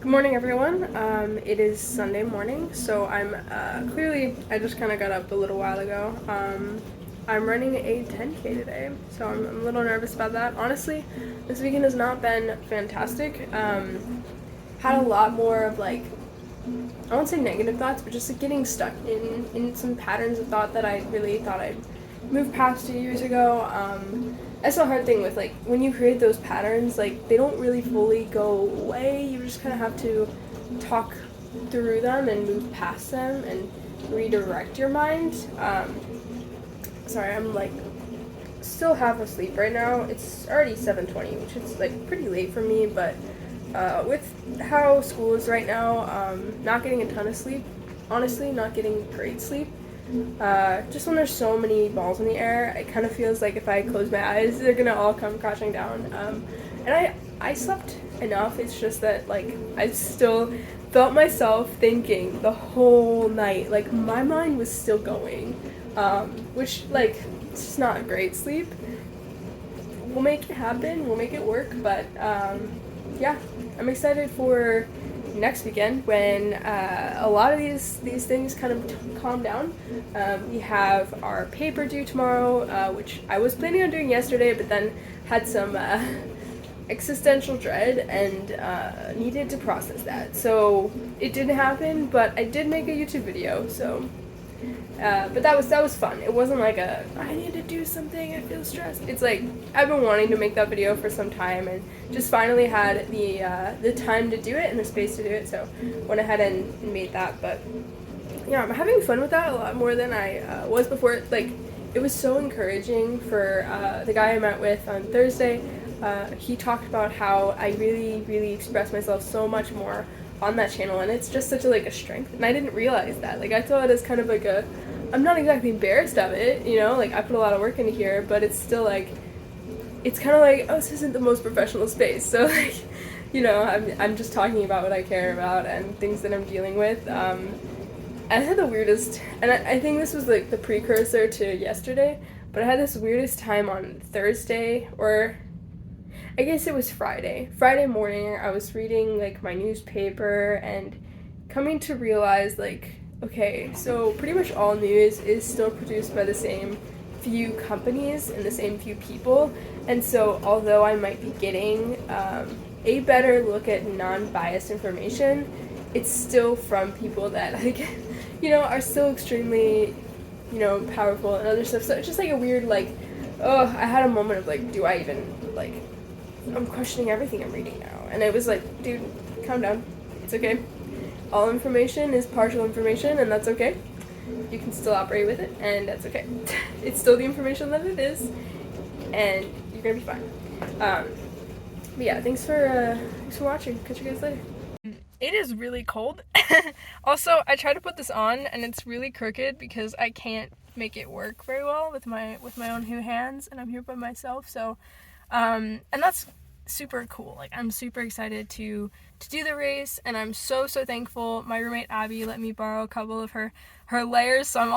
Good morning, everyone. It is Sunday morning, so I'm I just kind of got up a little while ago. I'm running a 10K today, so I'm a little nervous about that. Honestly, this weekend has not been fantastic. Had a lot more of I won't say negative thoughts, but just getting stuck in some patterns of thought that I really thought I'd moved past 2 years ago. That's the hard thing with when you create those patterns, they don't really fully go away. You just kind of have to talk through them and move past them and redirect your mind. Sorry, I'm still half asleep right now. It's already 7:20, which is pretty late for me, but with how school is right now, not getting a ton of sleep, honestly, not getting great sleep. Just when there's so many balls in the air, it kind of feels like if I close my eyes, they're gonna all come crashing down. And I slept enough. It's just that I still felt myself thinking the whole night. My mind was still going, which it's just not a great sleep. We'll make it happen. We'll make it work. But yeah, I'm excited for next weekend when a lot of these things kind of calm down. We have our paper due tomorrow, which I was planning on doing yesterday, but then had some existential dread and needed to process that. So it didn't happen, but I did make a YouTube video. So, but that was fun. It wasn't I need to do something. I feel stressed. It's I've been wanting to make that video for some time and just finally had the time to do it and the space to do it. So went ahead and made that. But yeah, I'm having fun with that a lot more than I was before. It was so encouraging for the guy I met with on Thursday. He talked about how I really express myself so much more on that channel, and it's just such a strength, and I didn't realize that. I saw it as kind of I'm not exactly embarrassed of it, I put a lot of work into here, but it's still it's kind of oh, this isn't the most professional space, so I'm just talking about what I care about and things that I'm dealing with. I had the weirdest, and I think this was the precursor to yesterday, but I had this weirdest time on Thursday, or I guess it was Friday. Friday morning, I was reading my newspaper and coming to realize okay, so pretty much all news is still produced by the same few companies and the same few people. And so although I might be getting a better look at non-biased information, it's still from people that are still extremely powerful and other stuff. So it's just a weird oh, I had a moment of do I even I'm questioning everything I'm reading now. And it was dude, calm down. It's okay. All information is partial information, and that's okay. You can still operate with it, and that's okay. It's still the information that it is, and you're gonna be fine. But yeah, thanks for watching. Catch you guys later. It is really cold. Also, I tried to put this on, and it's really crooked because I can't make it work very well with my own two hands, and I'm here by myself. So, and that's super cool. I'm super excited to do the race, and I'm so thankful. My roommate Abby let me borrow a couple of her layers, so I'm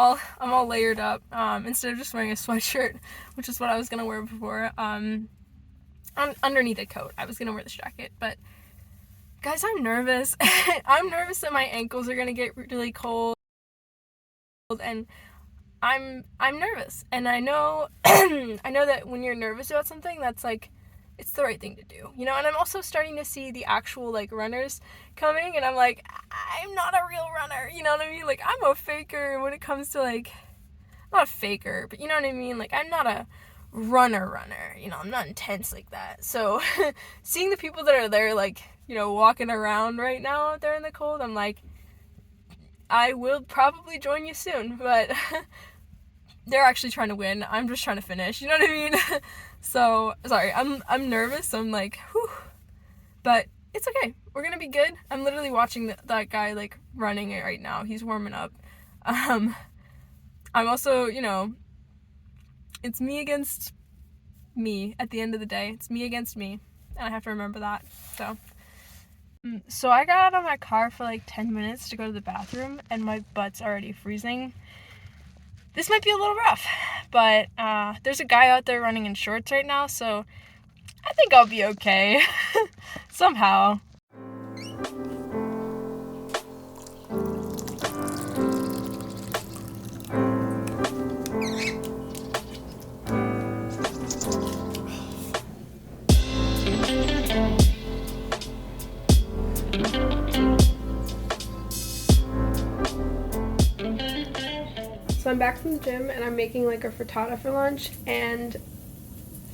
all layered up instead of just wearing a sweatshirt, which is what I was gonna wear before. Underneath a coat, I was gonna wear this jacket, but guys, I'm nervous. I'm nervous that my ankles are gonna get really cold, and I'm nervous, and I know I know that when you're nervous about something, that's it's the right thing to do, and I'm also starting to see the actual runners coming, and I'm I'm not a real runner, you know what I mean? I'm a faker when it comes to not a faker, but you know what I mean? I'm not a runner, I'm not intense like that. So seeing the people that are there walking around right now out there in the cold, I'm I will probably join you soon, but they're actually trying to win. I'm just trying to finish, you know what I mean? So, sorry, I'm nervous, so I'm whew. But it's okay. We're gonna be good. I'm literally watching that guy, running it right now. He's warming up. I'm also, it's me against me at the end of the day. It's me against me, and I have to remember that, So I got out of my car for 10 minutes to go to the bathroom, and my butt's already freezing. This might be a little rough, but there's a guy out there running in shorts right now, so I think I'll be okay. Somehow. So I'm back from the gym and I'm making like a frittata for lunch, and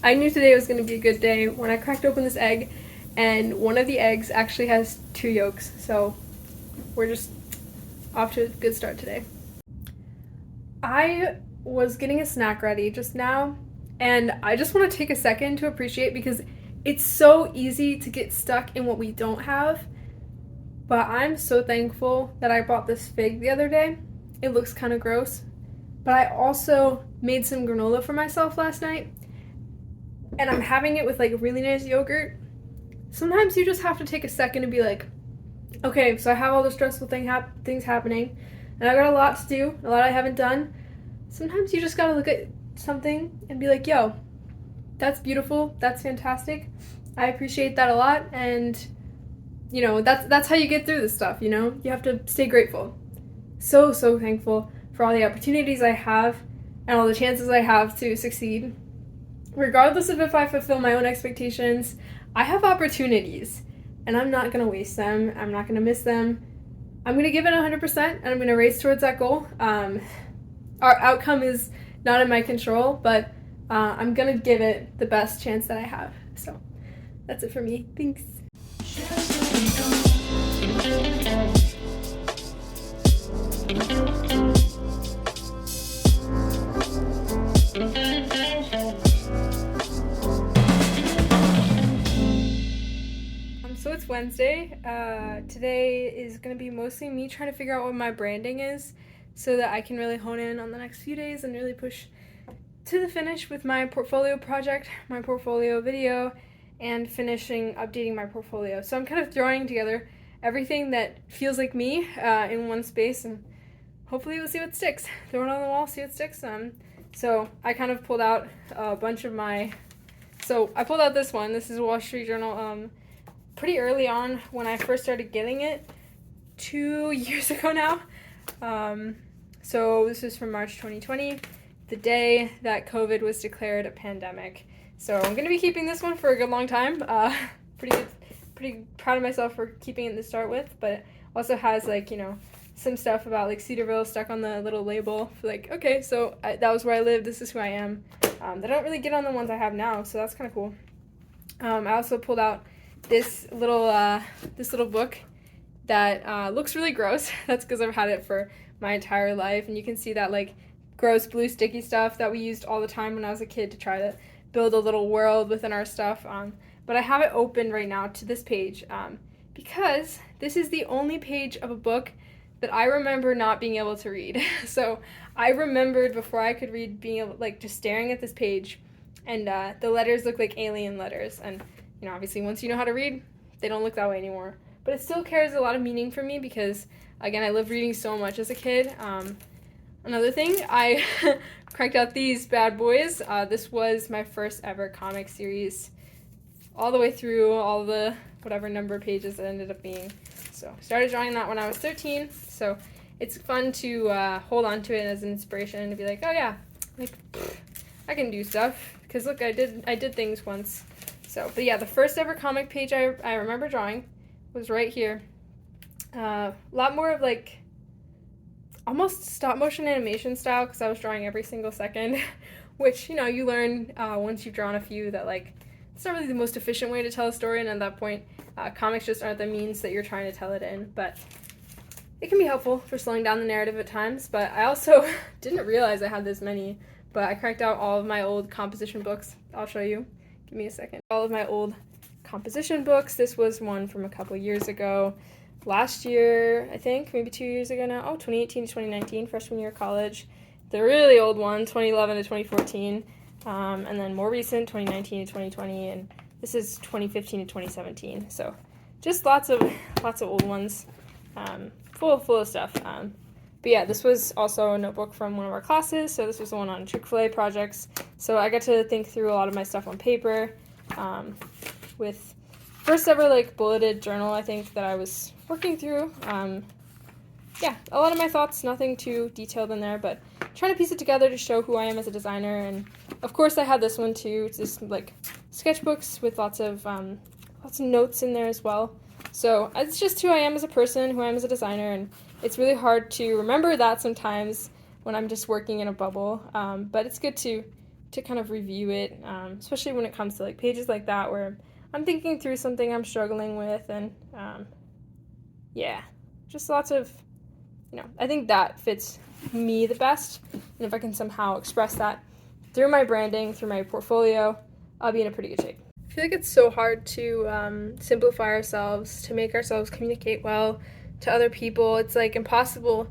I knew today was going to be a good day when I cracked open this egg, and one of the eggs actually has 2 yolks, so we're just off to a good start today. I was getting a snack ready just now, and I just want to take a second to appreciate, because it's so easy to get stuck in what we don't have, but I'm so thankful that I bought this fig the other day. It looks kind of gross, but I also made some granola for myself last night, and I'm having it with like really nice yogurt. Sometimes you just have to take a second to be like, okay, so I have all the stressful things happening, and I got a lot to do, a lot I haven't done. Sometimes you just gotta look at something and be like, yo, that's beautiful, that's fantastic, I appreciate that a lot, and you know, that's how you get through this stuff, you know? You have to stay grateful. So thankful for all the opportunities I have and all the chances I have to succeed. Regardless of if I fulfill my own expectations, I have opportunities, and I'm not going to waste them. I'm not going to miss them. I'm going to give it 100%, and I'm going to race towards that goal. Our outcome is not in my control, but I'm going to give it the best chance that I have. So that's it for me. Thanks. So it's Wednesday. Today is going to be mostly me trying to figure out what my branding is so that I can really hone in on the next few days and really push to the finish with my portfolio project, my portfolio video, and finishing updating my portfolio. So I'm kind of throwing together everything that feels like me in one space, and hopefully we'll see what sticks. Throw it on the wall, see what sticks. So I kind of pulled out a bunch of I pulled out this one. This is a Wall Street Journal pretty early on when I first started getting it 2 years ago now. So this is from March 2020, the day that COVID was declared a pandemic. So I'm going to be keeping this one for a good long time. Pretty proud of myself for keeping it to start with, but it also has like, you know, some stuff about like Cedarville stuck on the little label for like, okay, so that was where I lived, this is who I am. They don't really get on the ones I have now, so that's kind of cool. I also pulled out this little book that looks really gross. That's because I've had it for my entire life, and you can see that like gross blue sticky stuff that we used all the time when I was a kid to try to build a little world within our stuff. But I have it open right now to this page because this is the only page of a book that I remember not being able to read. So I remembered before I could read being able, like, just staring at this page, and the letters look like alien letters, and you know, obviously once you know how to read, they don't look that way anymore. But it still carries a lot of meaning for me because, again, I loved reading so much as a kid. Another thing, I cranked out these bad boys. This was my first ever comic series, all the way through all the whatever number of pages it ended up being. So I started drawing that when I was 13, so it's fun to hold on to it as an inspiration and to be like, oh yeah, like, I can do stuff, because look, I did things once. So, but yeah, the first ever comic page I remember drawing was right here. A lot more of like almost stop motion animation style, because I was drawing every single second, which, you know, you learn once you've drawn a few that like it's not really the most efficient way to tell a story, and at that point comics just aren't the means that you're trying to tell it in, but it can be helpful for slowing down the narrative at times. But I also didn't realize I had this many, but I cracked out all of my old composition books. I'll show you. Give me a second. All of my old composition books. This was one from a couple years ago. Last year, I think, maybe 2 years ago now. 2018 to 2019, freshman year of college. The really old one, 2011 to 2014. And then more recent, 2019 to 2020. And this is 2015 to 2017. So just lots of old ones. Full of stuff. But yeah, this was also a notebook from one of our classes, so this was the one on Chick-fil-A projects. So I got to think through a lot of my stuff on paper, with first ever like bulleted journal, I think, that I was working through. Yeah, a lot of my thoughts, nothing too detailed in there, but trying to piece it together to show who I am as a designer. And of course I had this one too, just like sketchbooks with lots of notes in there as well. So it's just who I am as a person, who I am as a designer, and it's really hard to remember that sometimes when I'm just working in a bubble. But it's good to kind of review it, especially when it comes to like pages like that where I'm thinking through something I'm struggling with, and yeah, just lots of, I think that fits me the best. And if I can somehow express that through my branding, through my portfolio, I'll be in a pretty good shape. I feel like it's so hard to simplify ourselves, to make ourselves communicate well to other people. It's like impossible,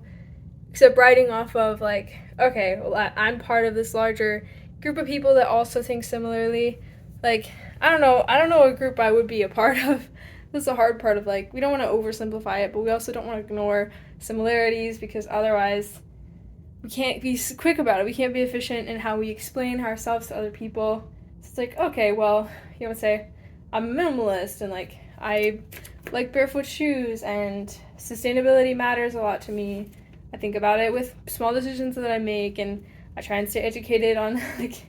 except writing off of like, okay, well, I'm part of this larger group of people that also think similarly. Like, I don't know what group I would be a part of. This is the hard part of like, we don't want to oversimplify it, but we also don't want to ignore similarities because otherwise we can't be quick about it. We can't be efficient in how we explain ourselves to other people. So it's like, okay, well, you want to say I'm a minimalist and like I like barefoot shoes and sustainability matters a lot to me. I think about it with small decisions that I make, and I try and stay educated on like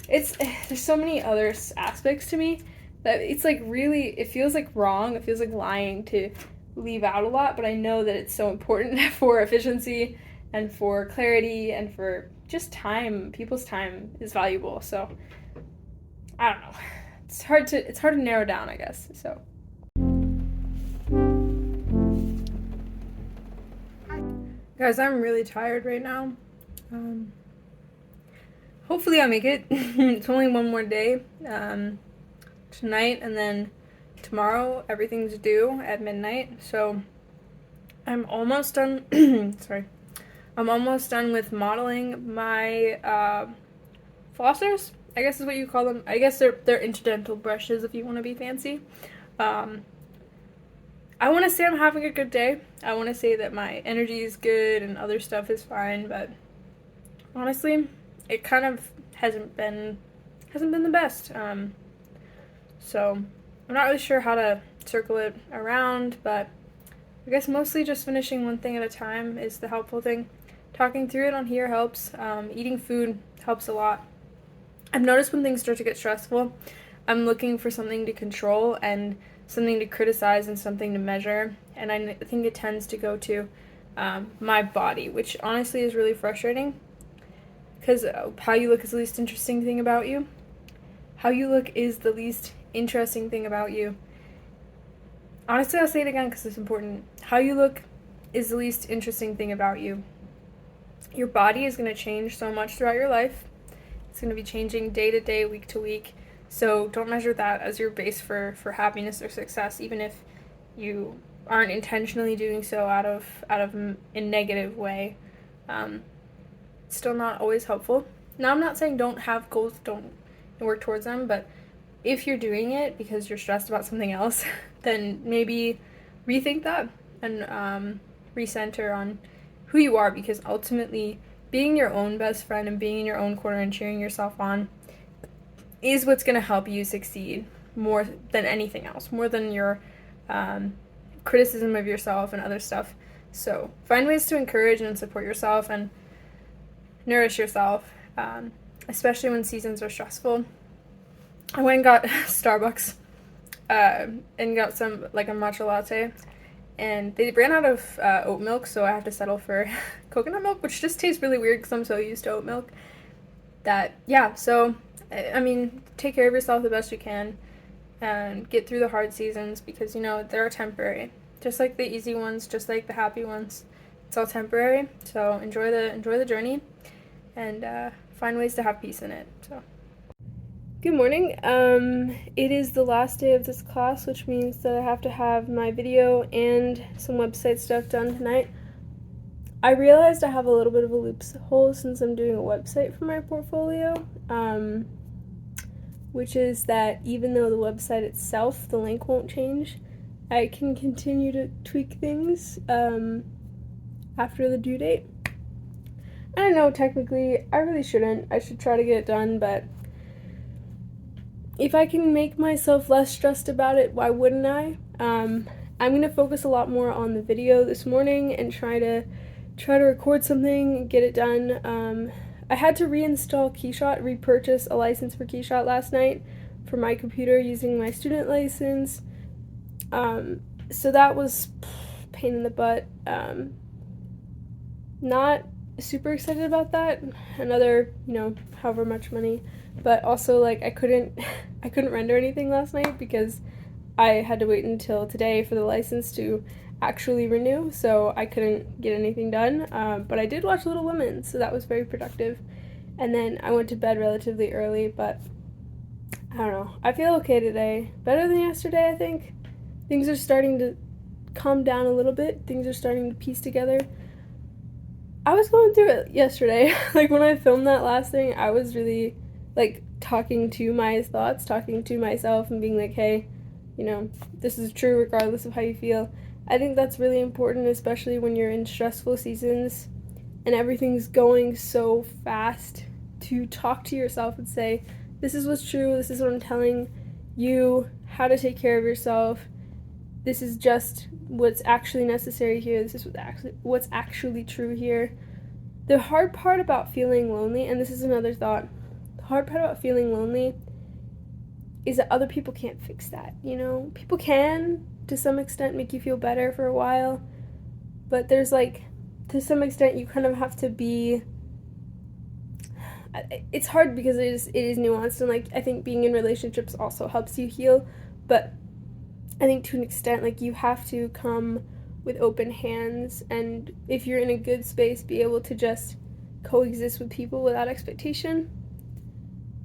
there's so many other aspects to me that it's like really, it feels like wrong, it feels like lying to leave out a lot, but I know that it's so important for efficiency and for clarity and for just time. People's time is valuable, so I don't know. It's hard to narrow down, I guess. So guys, I'm really tired right now. Hopefully I'll make it. It's only one more day. Tonight and then tomorrow everything's due at midnight, so I'm almost done. Sorry. I'm almost done with modeling my flossers, I guess is what you call them. I guess they're interdental brushes if you want to be fancy. I want to say I'm having a good day. I want to say that my energy is good and other stuff is fine, but honestly, it kind of hasn't been the best. So I'm not really sure how to circle it around, but I guess mostly just finishing one thing at a time is the helpful thing. Talking through it on here helps. Eating food helps a lot. I've noticed when things start to get stressful, I'm looking for something to control and something to criticize and something to measure, and I think it tends to go to my body, which honestly is really frustrating because how you look is the least interesting thing about you. How you look is the least interesting thing about you. Honestly, I'll say it again because it's important. How you look is the least interesting thing about you. Your body is going to change so much throughout your life. It's going to be changing day to day, week to week. So don't measure that as your base for happiness or success, even if you aren't intentionally doing so out of a negative way. It's still not always helpful. Now, I'm not saying don't have goals, don't work towards them, but if you're doing it because you're stressed about something else, then maybe rethink that and recenter on who you are, because ultimately being your own best friend and being in your own corner and cheering yourself on is what's going to help you succeed more than anything else, more than your criticism of yourself and other stuff. So find ways to encourage and support yourself and nourish yourself, especially when seasons are stressful. I went and got Starbucks and got some, like a matcha latte, and they ran out of oat milk, so I have to settle for coconut milk, which just tastes really weird because I'm so used to oat milk. So, I mean, take care of yourself the best you can and get through the hard seasons because, they're temporary. Just like the easy ones, just like the happy ones. It's all temporary, so enjoy the journey and find ways to have peace in it. So. Good morning. It is the last day of this class, which means that I have to have my video and some website stuff done tonight. I realized I have a little bit of a loophole since I'm doing a website for my portfolio, which is that even though the website itself, the link won't change, I can continue to tweak things after the due date. I don't know, technically, I really shouldn't. I should try to get it done, but if I can make myself less stressed about it, why wouldn't I? I'm going to focus a lot more on the video this morning and try to record something, get it done. I had to reinstall Keyshot, repurchase a license for Keyshot last night for my computer using my student license. So that was pain in the butt. Not super excited about that. Another, however much money, but also like I couldn't render anything last night because I had to wait until today for the license to actually renew, so I couldn't get anything done. But I did watch Little Women, so that was very productive. And then I went to bed relatively early, but I don't know. I feel okay today. Better than yesterday, I think. Things are starting to calm down a little bit. Things are starting to piece together. I was going through it yesterday. Like when I filmed that last thing, I was really like talking to my thoughts, talking to myself and being like, hey, this is true regardless of how you feel. I think that's really important, especially when you're in stressful seasons and everything's going so fast, to talk to yourself and say, this is what's true, this is what I'm telling you, how to take care of yourself. This is just what's actually necessary here. This is what's actually true here. The hard part about feeling lonely, and this is another thought, the hard part about feeling lonely is that other people can't fix that, People can, to some extent, make you feel better for a while, but there's like, to some extent, you kind of have to be, it's hard because it is nuanced, and like, I think being in relationships also helps you heal, but I think to an extent, like, you have to come with open hands, and if you're in a good space, be able to just coexist with people without expectation.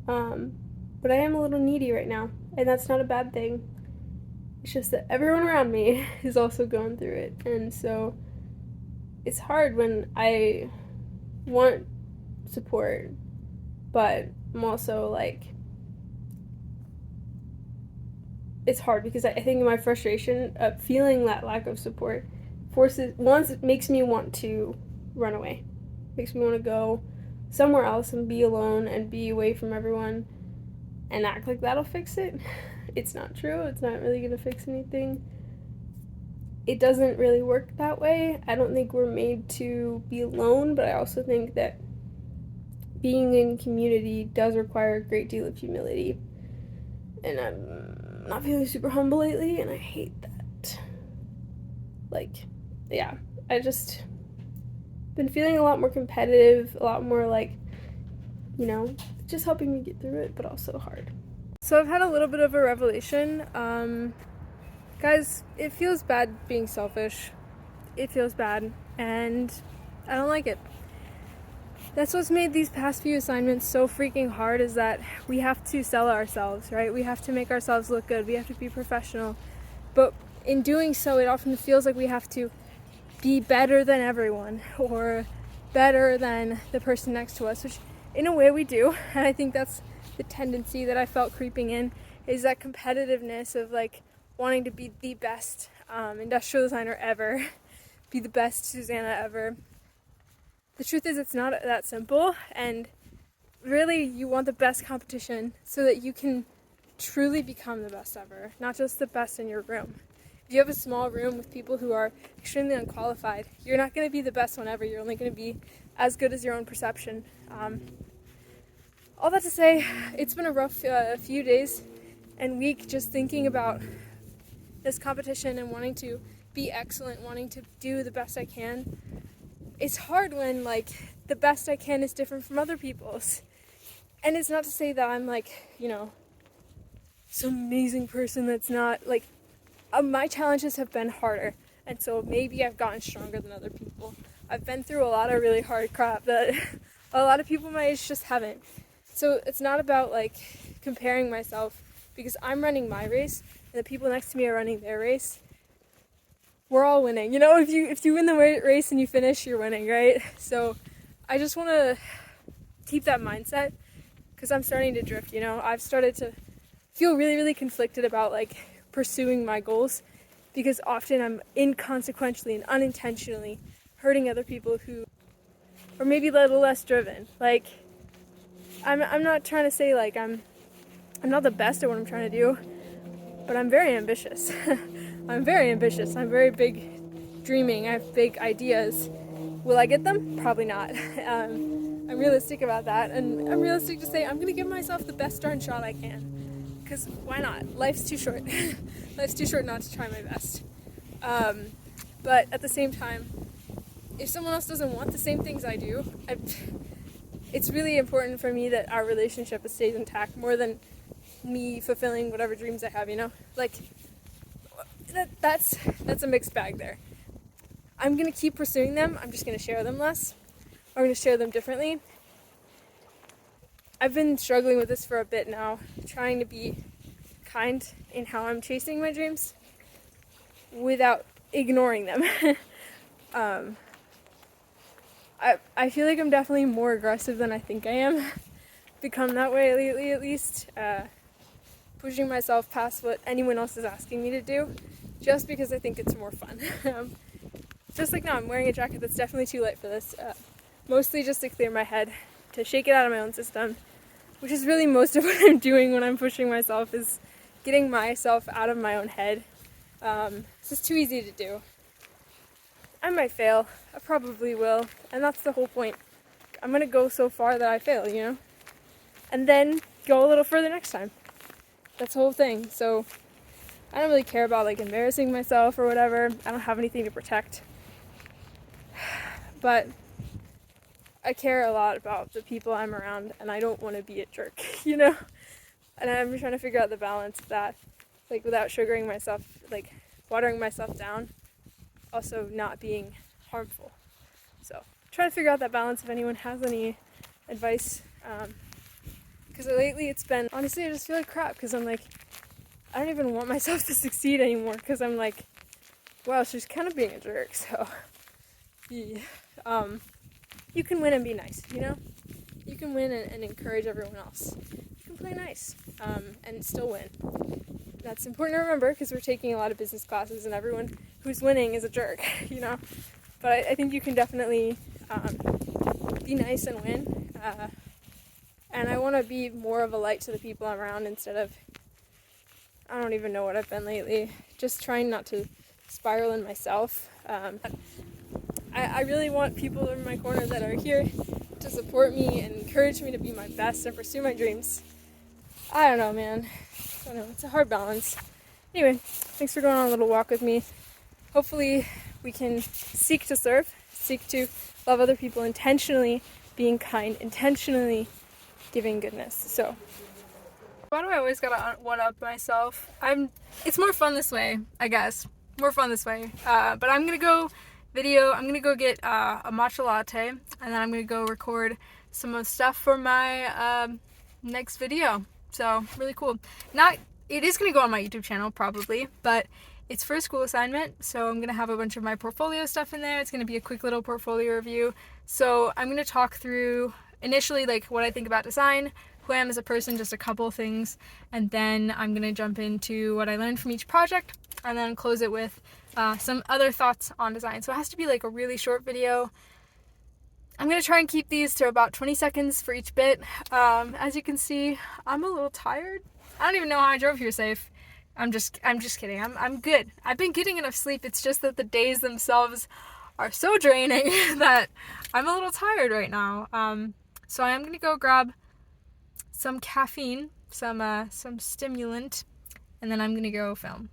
But I am a little needy right now, and that's not a bad thing. It's just that everyone around me is also going through it, and so it's hard when I want support, but I'm also like, it's hard because I think my frustration of feeling that lack of support makes me want to run away. Makes me want to go somewhere else and be alone and be away from everyone and act like that'll fix it. It's not true. It's not really going to fix anything. It doesn't really work that way. I don't think we're made to be alone, but I also think that being in community does require a great deal of humility. And I'm not feeling super humble lately, and I hate that. Like, yeah, I just been feeling a lot more competitive, a lot more like, just helping me get through it, but also hard. So I've had a little bit of a revelation. Guys, it feels bad being selfish. It feels bad, and I don't like it. That's what's made these past few assignments so freaking hard, is that we have to sell ourselves, right? We have to make ourselves look good. We have to be professional. But in doing so, it often feels like we have to be better than everyone or better than the person next to us, which in a way we do. And I think that's the tendency that I felt creeping in, is that competitiveness of like wanting to be the best industrial designer ever, be the best Susanna ever. The truth is, it's not that simple, and really you want the best competition so that you can truly become the best ever, not just the best in your room. If you have a small room with people who are extremely unqualified, you're not going to be the best one ever. You're only going to be as good as your own perception. All that to say, it's been a rough few days and week just thinking about this competition and wanting to be excellent, wanting to do the best I can. It's hard when, like, the best I can is different from other people's. And it's not to say that I'm, like, some amazing person that's not, like, my challenges have been harder. And so maybe I've gotten stronger than other people. I've been through a lot of really hard crap that a lot of people my age just haven't. So it's not about, like, comparing myself, because I'm running my race and the people next to me are running their race. We're all winning. If you win the race and you finish, you're winning, right? So I just want to keep that mindset, because I'm starting to drift, I've started to feel really, really conflicted about, like, pursuing my goals, because often I'm inconsequentially and unintentionally hurting other people who are maybe a little less driven. Like, I'm not trying to say, like, I'm not the best at what I'm trying to do, but I'm very ambitious. I'm very big dreaming. I have big ideas. Will I get them? Probably not. I'm realistic about that, and I'm realistic to say I'm going to give myself the best darn shot I can, because why not? Life's too short. Life's too short not to try my best. But at the same time, if someone else doesn't want the same things I do, it's really important for me that our relationship stays intact more than me fulfilling whatever dreams I have, you know? Like, that's a mixed bag there. I'm gonna keep pursuing them, I'm just gonna share them less. I'm gonna share them differently. I've been struggling with this for a bit now, trying to be kind in how I'm chasing my dreams without ignoring them. I feel like I'm definitely more aggressive than I think I am. Become that way lately, at least. Pushing myself past what anyone else is asking me to do, just because I think it's more fun. Just like now, I'm wearing a jacket that's definitely too light for this. Mostly just to clear my head, to shake it out of my own system, which is really most of what I'm doing when I'm pushing myself, is getting myself out of my own head. It's just too easy to do. I might fail. I probably will. And that's the whole point. I'm going to go so far that I fail, you know? And then go a little further next time. That's the whole thing. So I don't really care about like embarrassing myself or whatever. I don't have anything to protect. But I care a lot about the people I'm around, and I don't want to be a jerk, you know? And I'm trying to figure out the balance of that, like without sugaring myself, like watering myself down, also not being harmful. So try to figure out that balance if anyone has any advice. Because lately it's been, honestly, I just feel like crap, because I'm like, I don't even want myself to succeed anymore, because I'm like, wow, she's kind of being a jerk. So yeah. You can win and be nice, you know? You can win and encourage everyone else. You can play nice and still win. That's important to remember, because we're taking a lot of business classes and everyone who's winning is a jerk, you know? But I think you can definitely be nice and win. And I want to be more of a light to the people I'm around instead of, I don't even know what I've been lately. Just trying not to spiral in myself. I really want people in my corner that are here to support me and encourage me to be my best and pursue my dreams. I don't know, man. I don't know. It's a hard balance. Anyway, thanks for going on a little walk with me. Hopefully we can seek to serve, seek to love other people, intentionally being kind, intentionally giving goodness. So why do I always gotta one-up myself? It's more fun this way, I guess. More fun this way. But I'm gonna go get a matcha latte, and then I'm gonna go record some of the stuff for my next video. So really cool. It is gonna go on my YouTube channel probably, but it's for a school assignment, so I'm gonna have a bunch of my portfolio stuff in there. It's gonna be a quick little portfolio review. So I'm gonna talk through initially like what I think about design, who I am as a person, just a couple things, and then I'm gonna jump into what I learned from each project, and then close it with some other thoughts on design. So it has to be like a really short video. I'm gonna try and keep these to about 20 seconds for each bit. As you can see, I'm a little tired. I don't even know how I drove here safe. I'm just kidding. I'm good. I've been getting enough sleep. It's just that the days themselves are so draining that I'm a little tired right now. So I am gonna go grab some caffeine, some stimulant, and then I'm gonna go film.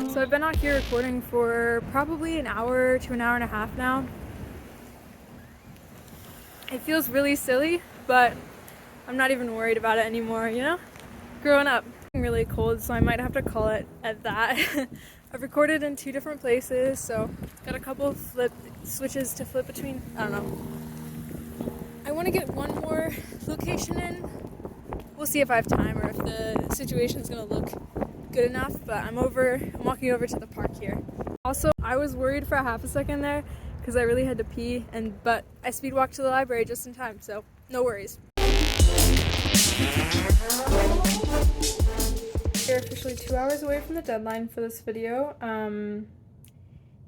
So I've been out here recording for probably an hour to an hour and a half now. It feels really silly, but I'm not even worried about it anymore, you know? Growing up. It's really cold, so I might have to call it at that. I've recorded in 2 different places, so got a couple of switches to flip between. I don't know. I want to get one more location in. We'll see if I have time or if the situation's gonna look good enough, but I'm walking over to the park here. Also, I was worried for a half a second there because I really had to pee, but I speed walked to the library just in time, so no worries. We're officially 2 hours away from the deadline for this video.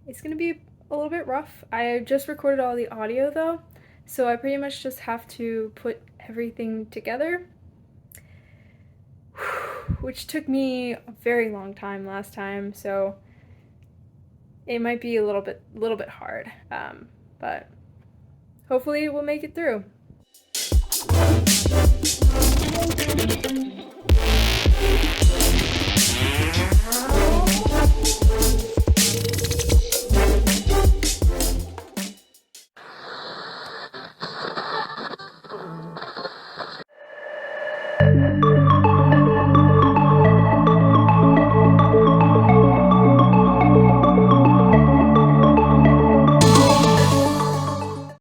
It's gonna be a little bit rough. I just recorded all the audio though, so I pretty much just have to put everything together, which took me a very long time last time, so it might be a little bit hard, but hopefully we'll make it through.